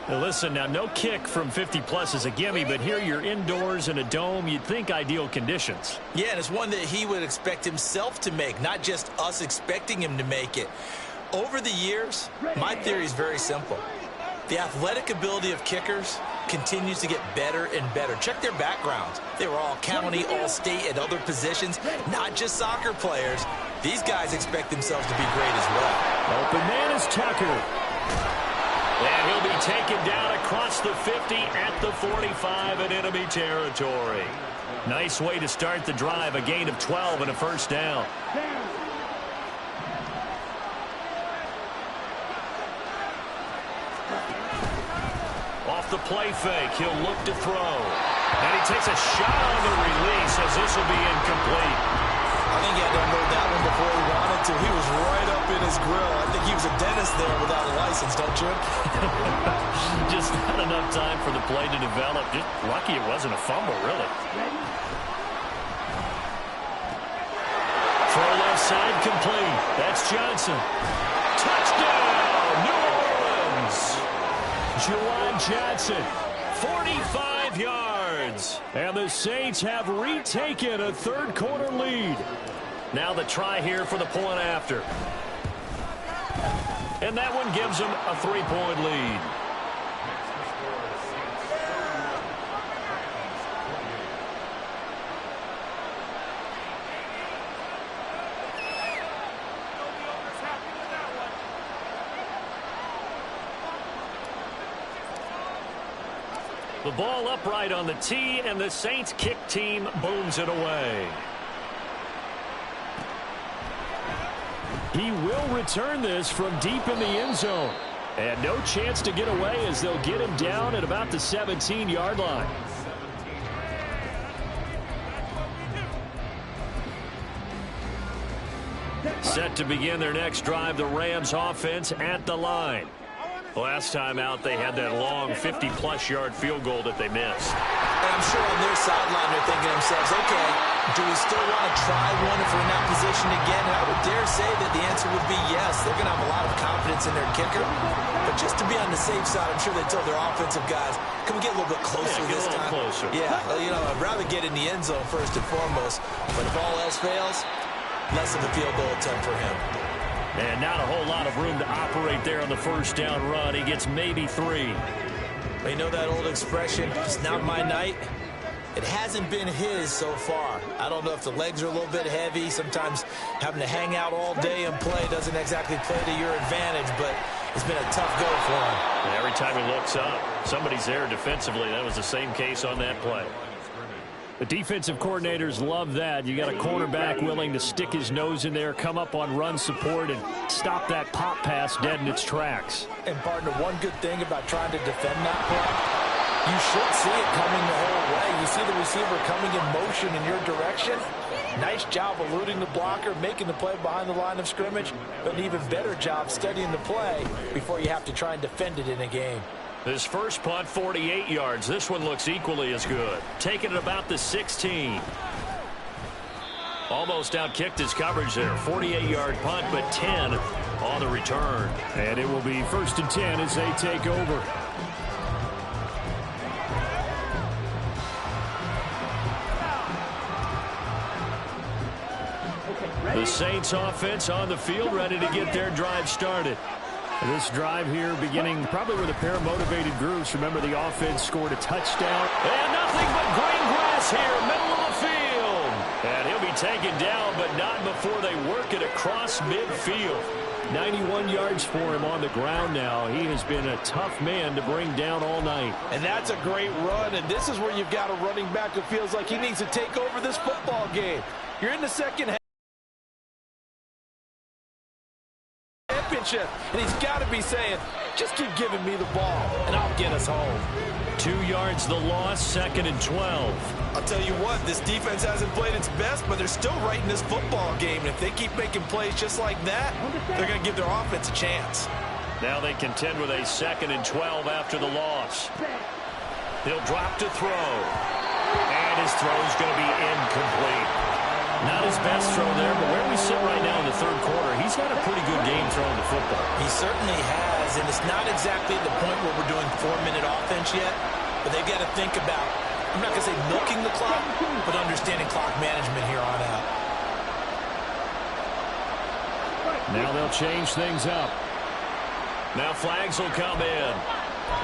Now listen, now no kick from 50-plus is a gimme, but here you're indoors in a dome. You'd think ideal conditions. Yeah, and it's one that he would expect himself to make, not just us expecting him to make it. Over the years, my theory is very simple. The athletic ability of kickers continues to get better and better. Check their backgrounds. They were all county, all state, at other positions, not just soccer players. These guys expect themselves to be great as well. Open man is Tucker. And he'll be taken down across the 50 at the 45 in enemy territory. Nice way to start the drive, a gain of 12 and a first down. The play fake. He'll look to throw. And he takes a shot on the release as this will be incomplete. I think he had to unload that one before he wanted to. He was right up in his grill. I think he was a dentist there without a license, don't you? Just not enough time for the play to develop. Just lucky it wasn't a fumble, really. Throw left side complete. That's Johnson. Touchdown, New Orleans. Juwan Johnson, 45 yards. And the Saints have retaken a third-quarter lead. Now the try here for the point after. And that one gives them a 3-point lead. The ball upright on the tee, and the Saints kick team booms it away. He will return this from deep in the end zone. And no chance to get away as they'll get him down at about the 17-yard line. Set to begin their next drive, the Rams offense at the line. Last time out, they had that long 50-plus yard field goal that they missed. And I'm sure on their sideline they're thinking to themselves, okay, do we still want to try one if we're in that position again? And I would dare say that the answer would be yes. They're going to have a lot of confidence in their kicker. But just to be on the safe side, I'm sure they told their offensive guys, can we get a little bit closer this time? Closer. Yeah, you know, I'd rather get in the end zone first and foremost. But if all else fails, less of a field goal attempt for him. And not a whole lot of room to operate there on the first down run. He gets maybe 3. You know that old expression, it's not my night? It hasn't been his so far. I don't know if the legs are a little bit heavy. Sometimes having to hang out all day and play doesn't exactly play to your advantage, but it's been a tough go for him. And every time he looks up, somebody's there defensively. That was the same case on that play. The defensive coordinators love that. You got a cornerback willing to stick his nose in there, come up on run support, and stop that pop pass dead in its tracks. And, partner, one good thing about trying to defend that play, you should see it coming the whole way. You see the receiver coming in motion in your direction. Nice job eluding the blocker, making the play behind the line of scrimmage, but an even better job studying the play before you have to try and defend it in a game. His first punt, 48 yards. This one looks equally as good. Taking it about the 16. Almost outkicked his coverage there. 48-yard punt, but 10 on the return. And it will be 1st and 10 as they take over. The Saints offense on the field, ready to get their drive started. This drive here beginning probably with a pair of motivated groups. Remember, the offense scored a touchdown. And nothing but green grass here, middle of the field. And he'll be taken down, but not before they work it across midfield. 91 yards for him on the ground now. He has been a tough man to bring down all night. And that's a great run, and this is where you've got a running back who feels like he needs to take over this football game. You're in the second half. And he's got to be saying, just keep giving me the ball, and I'll get us home. 2 yards the loss, 2nd and 12. I'll tell you what, this defense hasn't played its best, but they're still right in this football game. And if they keep making plays just like that, they're going to give their offense a chance. Now they contend with a 2nd and 12 after the loss. He'll drop to throw. And his throw is going to be incomplete. Not his best throw there, but where we sit right now in the 3rd quarter, he's got a pretty good game throwing the football. He certainly has, and it's not exactly the point where we're doing 4-minute offense yet, but they've got to think about, I'm not going to say milking the clock, but understanding clock management here on out. Now they'll change things up. Now flags will come in,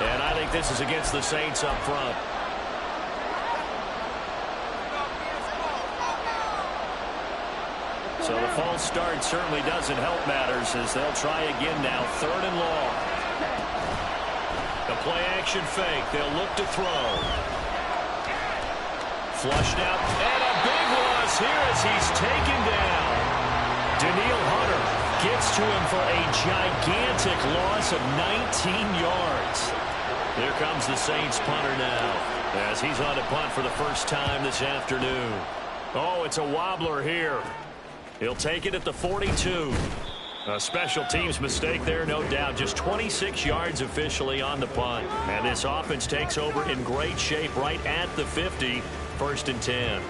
and I think this is against the Saints up front. So the false start certainly doesn't help matters as they'll try again now. 3rd and long. The play action fake. They'll look to throw. Flushed out. And a big loss here as he's taken down. Danielle Hunter gets to him for a gigantic loss of 19 yards. Here comes the Saints punter now as he's on to punt for the first time this afternoon. Oh, it's a wobbler here. He'll take it at the 42. A special teams mistake there, no doubt. Just 26 yards officially on the punt. And this offense takes over in great shape right at the 50. 1st and 10.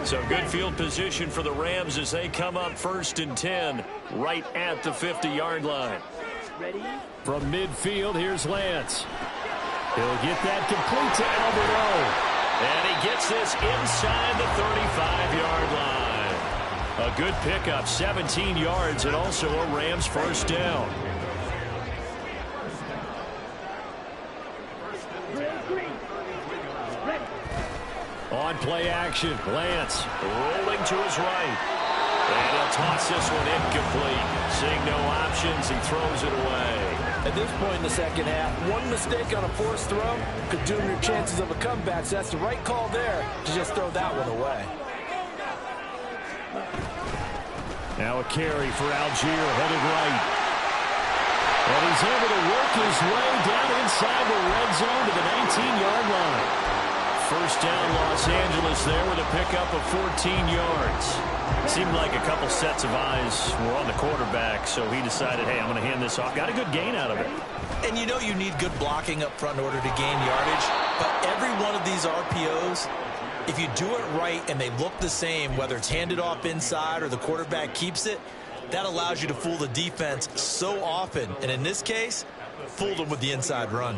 So good field position for the Rams as they come up 1st and 10 right at the 50-yard line. Ready? From midfield, here's Lance. He'll get that complete to Albert O. And he gets this inside the 35-yard line. A good pickup, 17 yards, and also a Rams first down. On play action, Lance rolling to his right. And he'll toss this one incomplete. Seeing no options, he throws it away. At this point in the second half, one mistake on a forced throw could doom your chances of a comeback. So that's the right call there to just throw that one away. Now a carry for Algier, headed right. And he's able to work his way down inside the red zone to the 19-yard line. First down, Los Angeles there with a pickup of 14 yards. Seemed like a couple sets of eyes were on the quarterback, so he decided, hey, I'm going to hand this off. Got a good gain out of it. And you know you need good blocking up front in order to gain yardage, but every one of these RPOs, if you do it right and they look the same, whether it's handed off inside or the quarterback keeps it, that allows you to fool the defense so often. And in this case, fooled them with the inside run.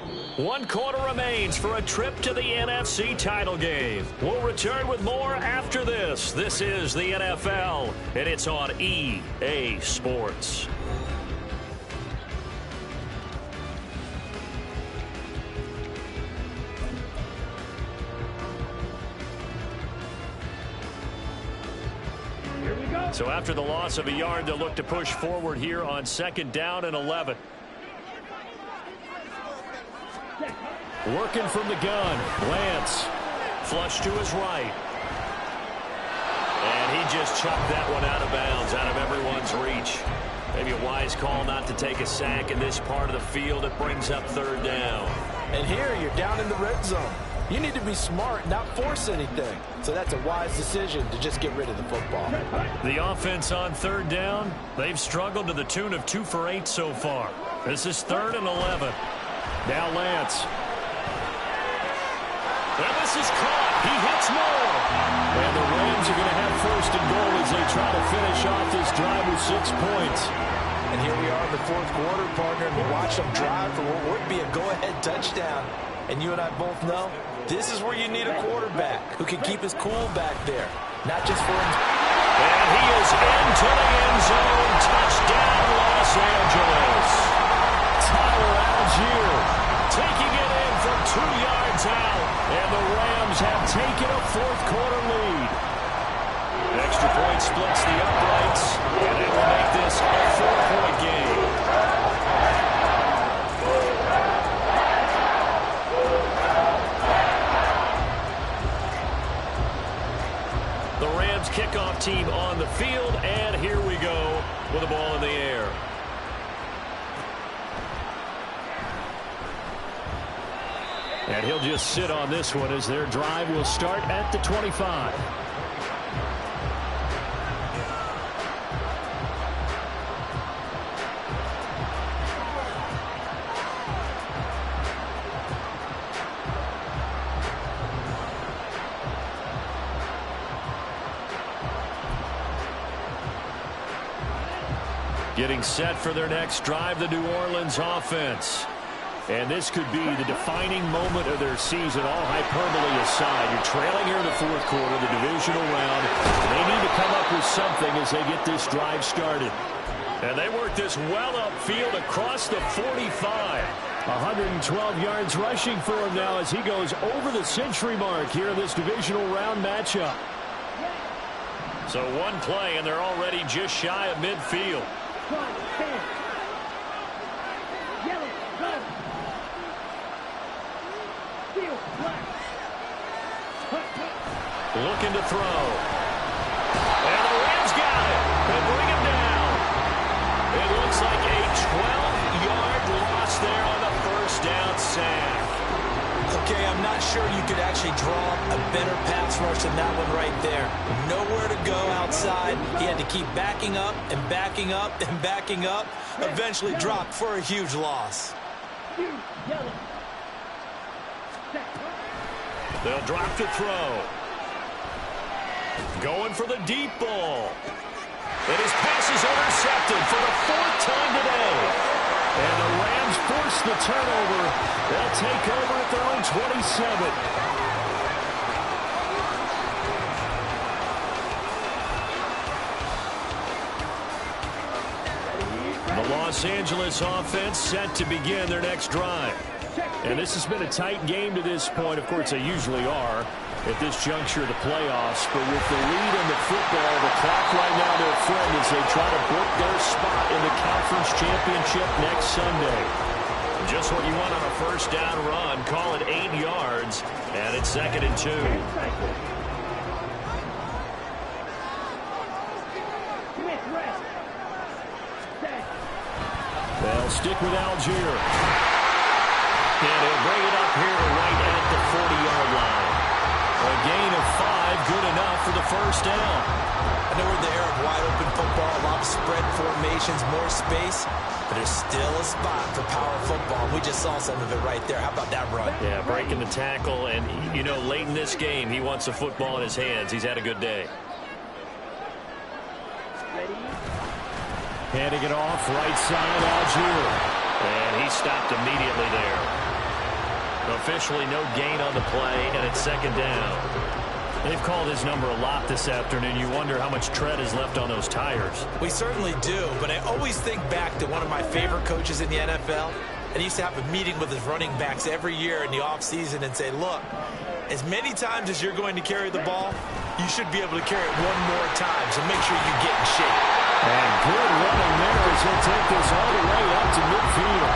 1 quarter remains for a trip to the NFC title game. We'll return with more after this. This is the NFL, and it's on EA Sports. So after the loss of a yard, they'll look to push forward here on 2nd down and 11. Working from the gun, Lance. Flush to his right. And he just chucked that one out of bounds, out of everyone's reach. Maybe a wise call not to take a sack in this part of the field. It brings up 3rd down. And here you're down in the red zone. You need to be smart, not force anything. So that's a wise decision to just get rid of the football. The offense on 3rd down, they've struggled to the tune of 2 for 8 so far. This is 3rd and 11. Now Lance. And this is caught. He hits more. And the Rams are going to have 1st and goal as they try to finish off this drive with 6 points. And here we are in the 4th quarter, partner, and we watch them drive for what would be a go-ahead touchdown. And you and I both know this is where you need a quarterback who can keep his cool back there, not just for him. And he is into the end zone. Touchdown, Los Angeles. Tyler Algier taking it in from 2 yards out. And the Rams have taken a 4th quarter lead. Extra point splits the uprights. And it will make this a 4-point game. The Rams kickoff team on the field, and here we go with the ball in the air. And he'll just sit on this one as their drive will start at the 25. Getting set for their next drive, the New Orleans offense. And this could be the defining moment of their season, all hyperbole aside. You're trailing here in the 4th quarter, the divisional round. They need to come up with something as they get this drive started. And they work this well upfield across the 45. 112 yards rushing for him now as he goes over the century mark here in this divisional round matchup. So 1 play, and they're already just shy of midfield. Looking to throw. And the Rams got it. They bring him down. It looks like a 12-yard loss there on the 1st down sack. Okay, I'm not sure you could actually draw a better pass rush than that one right there. Nowhere to go outside. He had to keep backing up and backing up and backing up. Eventually dropped for a huge loss. They'll drop to throw. Going for the deep ball. And his pass is intercepted for the 4th time today. And the Rams force the turnover. They'll take over at their own 27. The Los Angeles offense set to begin their next drive. And this has been a tight game to this point. Of course, they usually are at this juncture of the playoffs. But with the lead in the football, the clock right now their friend as they try to book their spot in the conference championship next Sunday. Just what you want on a 1st down run. Call it 8 yards, and it's 2nd and 2. They'll stick with Algier. And he'll bring it up here to right at the 40-yard line. A gain of 5, good enough for the 1st down. I know we're in the era of wide-open football, a lot of spread formations, more space, but there's still a spot for power football. We just saw some of it right there. How about that run? Yeah, breaking the tackle, and, you know, late in this game, he wants the football in his hands. He's had a good day. Handing it off, right side, Algier. And he stopped immediately there. Officially no gain on the play, and it's second down. They've called his number a lot this afternoon. You wonder how much tread is left on those tires. We certainly do, but I always think back to one of my favorite coaches in the NFL. And he used to have a meeting with his running backs every year in the offseason and say, look, as many times as you're going to carry the ball, you should be able to carry it one more time, so make sure you get in shape. And good running there as he'll take this all the way up to midfield.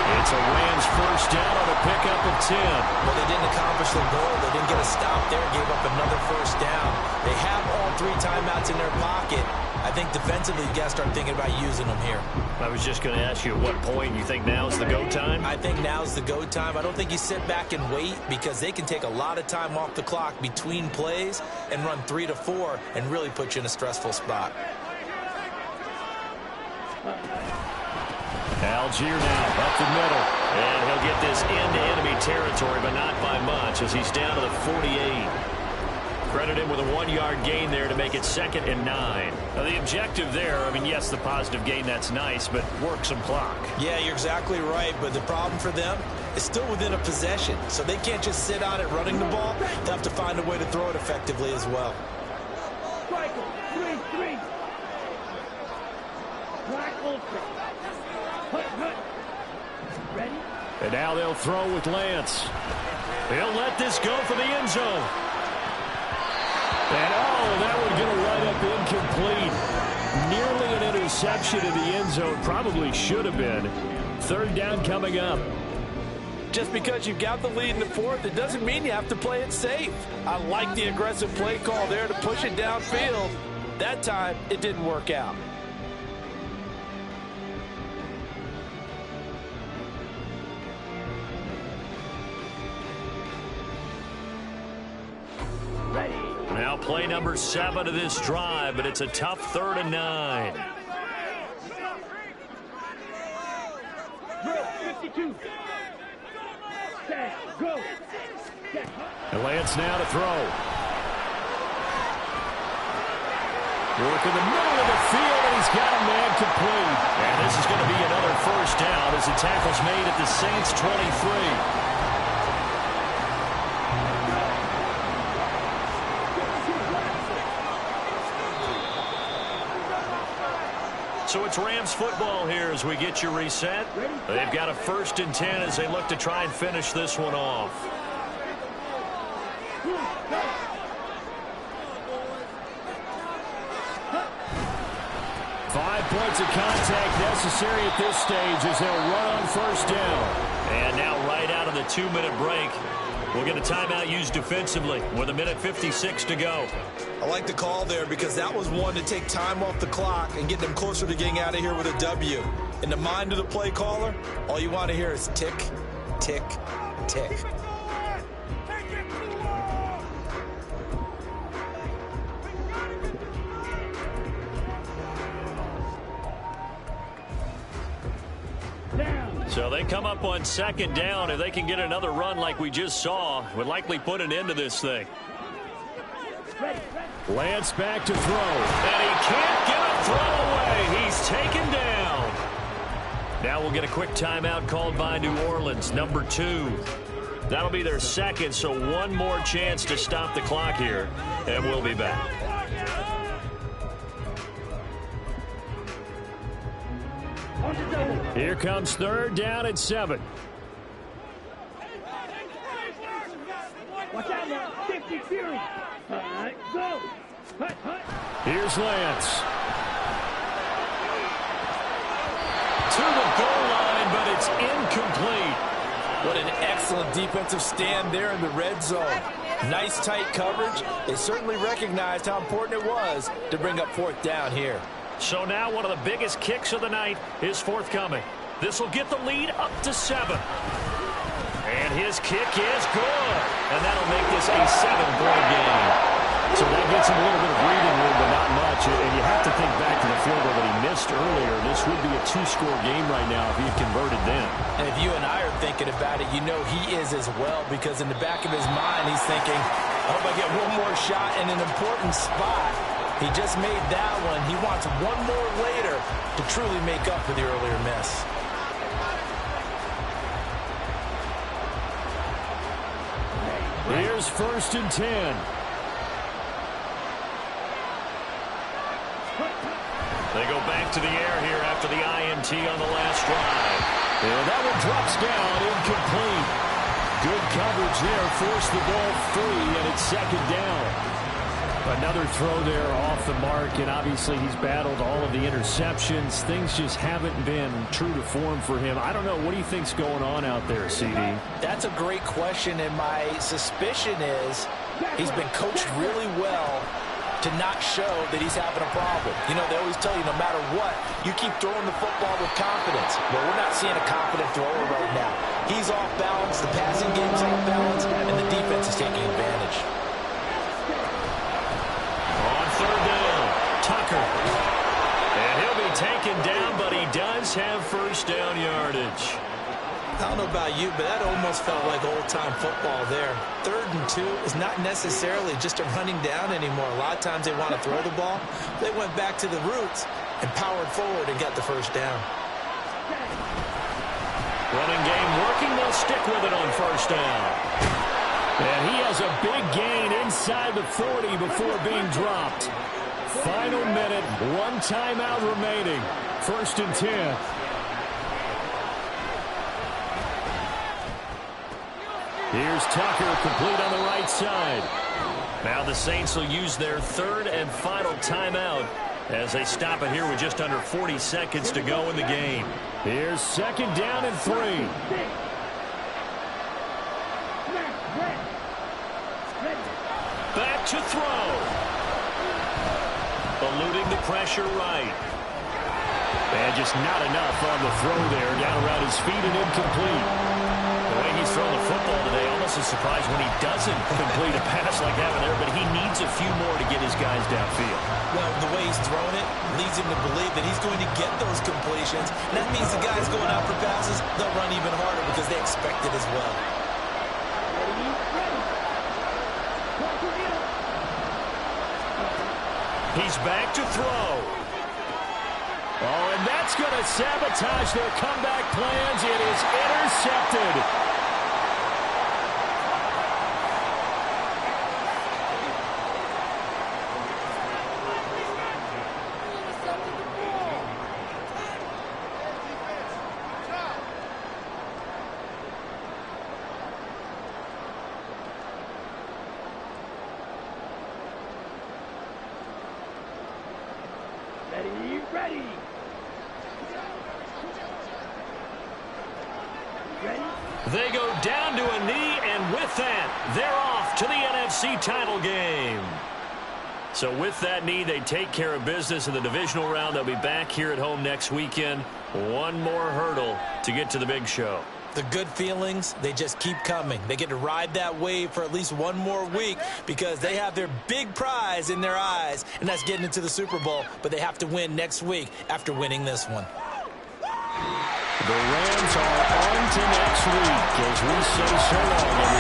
It's a Rams first down on a pickup of 10. Well, they didn't accomplish their goal. They didn't get a stop there, gave up another first down. They have all 3 timeouts in their pocket. I think defensively, you got to start thinking about using them here. I was just going to ask you at what point you think now's the go time? I think now's the go time. I don't think you sit back and wait because they can take a lot of time off the clock between plays and run 3 to 4 and really put you in a stressful spot. Algier now up the middle, and he'll get this into enemy territory, but not by much as he's down to the 48. Credit him with a 1-yard gain there to make it 2nd and 9. Now the objective there, I mean, yes, the positive gain, that's nice, but work some clock. Yeah, you're exactly right, but the problem for them is still within a possession, so they can't just sit on it running the ball. They have to find a way to throw it effectively as well. Striker, 3-3. Black Ultra. Ready? And now they'll throw with Lance. They'll let this go for the end zone. And that would get a right up incomplete. Nearly an interception in the end zone. Probably should have been. 3rd down coming up. Just because you've got the lead in the 4th, it doesn't mean you have to play it safe. I like the aggressive play call there to push it downfield. That time, it didn't work out. Now play number 7 of this drive, but it's a tough 3rd and 9. 52. Go. And Lance now to throw. Work in the middle of the field, and he's got a man complete. And this is going to be another first down as the tackle's made at the Saints 23. So it's Rams football here as we get you reset. They've got a 1st and 10 as they look to try and finish this one off. 5 points of contact necessary at this stage as they'll run on 1st down. And now right out of the 2-minute break, we'll get a timeout used defensively with 1:56 to go. I like the call there because that was one to take time off the clock and get them closer to getting out of here with a W. In the mind of the play caller, all you want to hear is tick, tick, tick. So they come up on 2nd down. If they can get another run like we just saw, would likely put an end to this thing. Lance back to throw. And he can't get a throw away. He's taken down. Now we'll get a quick timeout called by New Orleans, number 2. That'll be their 2nd, so one more chance to stop the clock here, and we'll be back. Here comes 3rd down and 7. Watch out now. 50 Fury. All right, go. Here's Lance. To the goal line, but it's incomplete. What an excellent defensive stand there in the red zone. Nice tight coverage. They certainly recognized how important it was to bring up 4th down here. So now one of the biggest kicks of the night is forthcoming. This will get the lead up to 7. And his kick is good. And that'll make this a 7-point game. So that gets him a little bit of breathing room, but not much. And you have to think back to the field goal that he missed earlier. This would be a 2-score game right now if he had converted then. And if you and I are thinking about it, you know he is as well, because in the back of his mind, he's thinking, I hope I get one more shot in an important spot. He just made that one. He wants one more later to truly make up for the earlier miss. Here's 1st and 10. They go back to the air here after the INT on the last drive. And that one drops down, incomplete. Good coverage there, forced the ball free, and it's 2nd down. Another throw there off the mark, and obviously he's battled all of the interceptions. Things just haven't been true to form for him. I don't know. What do you think's going on out there, CD? That's a great question, and my suspicion is he's been coached really well to not show that he's having a problem. You know, they always tell you no matter what, you keep throwing the football with confidence. Well, we're not seeing a confident thrower right now. He's off balance, the passing game's off balance, and the defense is taking advantage. On 3rd down, Tucker. And he'll be taken down, but he does have 1st down yardage. I don't know about you, but that almost felt like old-time football there. 3rd and 2 is not necessarily just a running down anymore. A lot of times they want to throw the ball. They went back to the roots and powered forward and got the 1st down. Running game working. They'll stick with it on 1st down. And he has a big gain inside the 40 before being dropped. Final minute, 1 timeout remaining. 1st and 10. Here's Tucker, complete on the right side. Now the Saints will use their 3rd and final timeout as they stop it here with just under 40 seconds to go in the game. Here's 2nd down and 3. Back to throw. Eluding the pressure right. And just not enough on the throw there. Down around his feet and incomplete. The way he's thrown the football today, almost a surprise when he doesn't complete a pass like that there, but he needs a few more to get his guys downfield. Well, the way he's thrown it leads him to believe that he's going to get those completions. And that means the guys going out for passes, they'll run even harder because they expect it as well. He's back to throw. Oh, and that's going to sabotage their comeback plans. It is intercepted. They go down to a knee, and with that, they're off to the NFC title game. So with that knee, they take care of business in the divisional round. They'll be back here at home next weekend. One more hurdle to get to the big show. The good feelings, they just keep coming. They get to ride that wave for at least one more week because they have their big prize in their eyes, and that's getting into the Super Bowl. But they have to win next week after winning this one. The Rams are on to next week as we say so long.